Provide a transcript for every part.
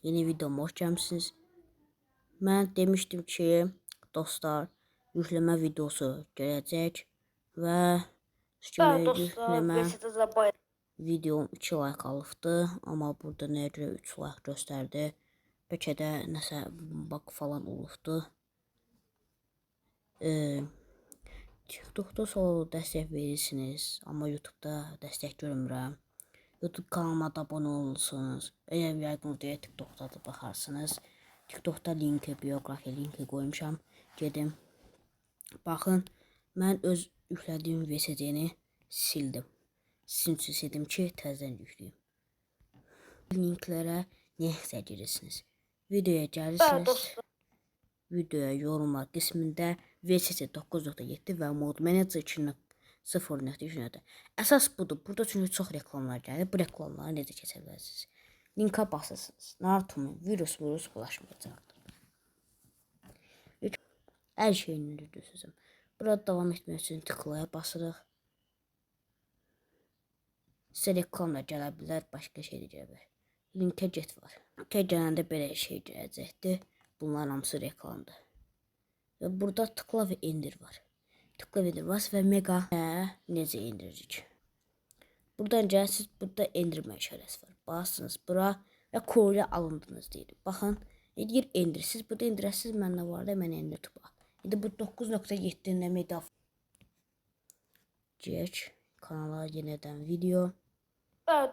yeni videoma hoş gəlmisiniz. Mən demişdim ki, dostlar, yükləmə videosu gələcək və kimi yükləmə videom 2 like alıbdı, amma burada nəyə görə 3 like göstərdi? Bəlkə də nəsə bug falan olubdu. TikTokda solo dəstək verirsiniz, amma YouTube'da dəstək görmürəm. YouTube kanalıma da abunə olursunuz. Əgər yəqin deyə TikTokda da baxarsınız. TikTokda linki, biografiya linki qoymuşam. Gedim. Baxın, mən öz yüklədiyim VSC-ni sildim. Sizin üçün sildim ki, təzədən yükləyim. Linklərə nəyəsə girirsiniz. Videoya gəlirsiniz. Videoya yorumlar qismində VSC 9.7 və Mod Manager 2.0.3-də. Əsas budur. Burada çünki çox reklamlar gəlir. Bu reklamları necə keçə bilərsiniz? Linka basırsınız. Narahat olmayın. Virus bulaşmayacaqdır. Hər şeyini düzülsün. Burada davam etmək üçün tıklaya basırıq. Sizə reklamla gələ bilər, başqa şey də gələ bilər. Linkə get var. Linkə gələndə belə şey gələcəkdir. Bunlar hamısı reklamdır. Və burada tıkla və indir var. Tıkla və indir var və mega necə indiririk. Buradan gəlsiniz, burada indirmə işarəsi var. Basırsınız bura və Koreya alındınız deyir. Baxın, deyir indirirsiniz. Burada indirəsiniz, məndə var da, mən indirdim. İndi bu 9.7-nin mega gəç kanala yenədən video.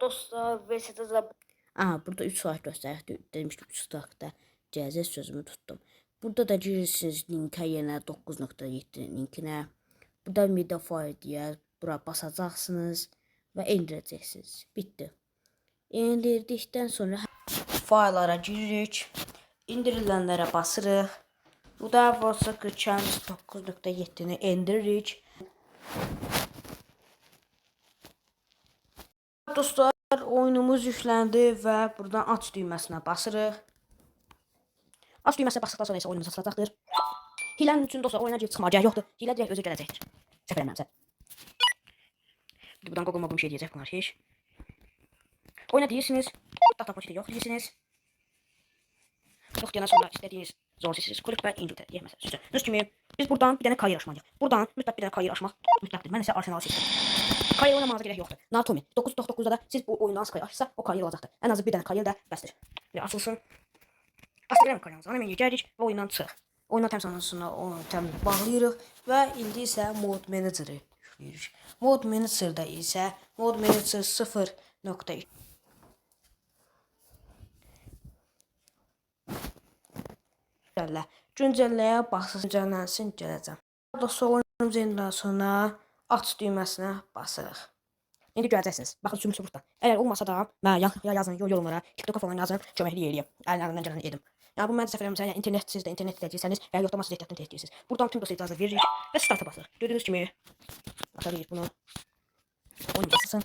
Dostlar, VSC-də burada 3 saat göstərir. Demişdim 3 saatda gələcək, sözümü tutdum. Burada da girirsiniz linkə yenə 9.7-nin linkinə. Burada media file deyər. Bura basacaqsınız və indirəcəksiniz. Bitdi. İndirdikdən sonra fayllara giririk. İndirilənlərə basırıq. Burada WhatsApp 9.7-ni indiririk. Dostlar, oyunumuz yükləndi və buradan aç düyməsinə basırıq. Aç düyməsinə basdıqdan sonra isə oyunumuz açılacaqdır. Hilənin üçün dostlar oyuna girib çıxmağa gərək yoxdur. Hilə direkt özü gələcəkdir. Səhv eləmirəmsə. Buradan Google bir şey deyəcək bunlar heç. Oyuna deyirsiniz. Data paketi yox deyirsiniz. Yox deyəndən sonra istədiyiniz zor seçirsiniz. Kulüp və İngiltərə deyək məsələn. Düz kimi biz buradan bir dənə kariyer açmalıyıq. Buradan mütləq bir dənə kariyer açmaq mütləqdir. Mən isə Arsenalı seçdim. Kariyer oynamağınıza gerek yoxdur. Natomi 9.9-da da siz bu oyundan kariyer açsa o kariyer olacaqdır. Ən azı bir dənə kariyer də bəsdir. Və açılsın. Asıqlarım kariyerimizi. Ana menüyə gəlirik və oyundan çıxıq. Oyundan təmizlənsəndə onu bağlayırıq və indi isə Mod Manager-ı yükləyirik. Mod Manager-da isə Mod Manager 0.2 güncəlləyə baxsın, güncəllənsin, gələcəm. Dostlar, oyunumuz yenidən sonra aç düyməsinə basırıq. İndi görəcəksiniz. Baxın, sümüksü burada. Əgər olmasa da mənə yazın yorumlara, TikTok-a falan yazın, köməklik eləyəm. Əlindən gələni edim. Yəni bu məndə səhv eləmirəmsə, yəni internetsiz də internet edəcəksiniz və ya yoxlamasa da ehtiyatlı edirsiniz. Buradan tüm dosya icazə veririk və starta basırıq. Gördüyünüz kimi açarıq bunu. Oyun basılsın.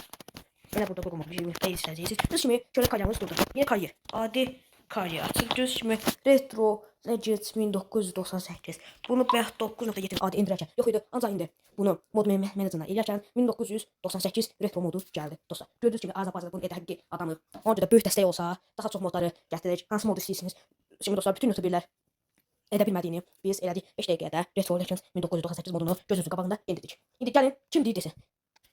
Yenə burada Google bir şey istəyəcəksiniz. Gördüyünüz kimi şöyle karyerimiz durdu. Yeni kariyer. Adi kariyer açılır. Gördüyünüz kimi Retro Legends 1998. Bunu bayaq 9.7 adi indirərkən yox idi. Ancaq indi bunu Mod Manager-ına eləyərkən 1998 retro modu gəldi dostlar. Gördüyünüz kimi Azərbaycanda bunu edən həqiqi adamı. Ona görə böyük dəstək olsa, daha çox modları gətiririk. Hansı modu istəyirsiniz? Şimdi dostlar, bütün YouTuberlər edə bilmədiyini biz elədik 5 dəqiqədə Retro Legends 1998 modunu gözünüzün qabağında indirdik. İndi gəlin kim deyir desin.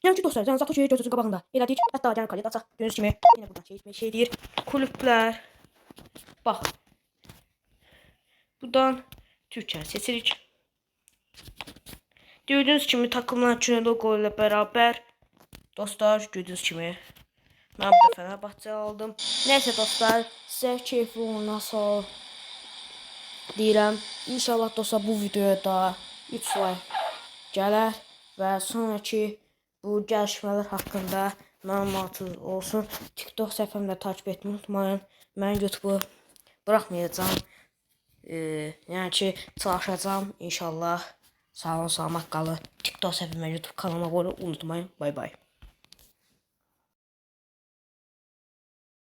Yəni ki dostlar, yəni ki gözünüzün qabağında elədik. Hətta gəlin kaliyyət açaq. Gördüyünüz kimi yenə buradan şey deyir. Kulüplər. Bax. Buradan Türkçə seçirik. Gördüyünüz kimi takımlar üçün logo ilə bərabər. Dostlar, gördüyünüz kimi mən bu da Fenerbahçe aldım. Neyse dostlar, sizə keyifli oyunlar sağ deyirəm. İnşallah dostlar bu videoya da 3 like gələr və sonraki bu gəlişmələr haqqında məlumatınız olsun. TikTok səhifəmdə takip etmeyi unutmayın. Mən YouTube'u bırakmayacağım. Yəni ki çalışacağım inşallah. Sağ olun, salamat qalın. TikTok səhifəmə, YouTube kanalıma abunə olmayı unutmayın. Bay bay.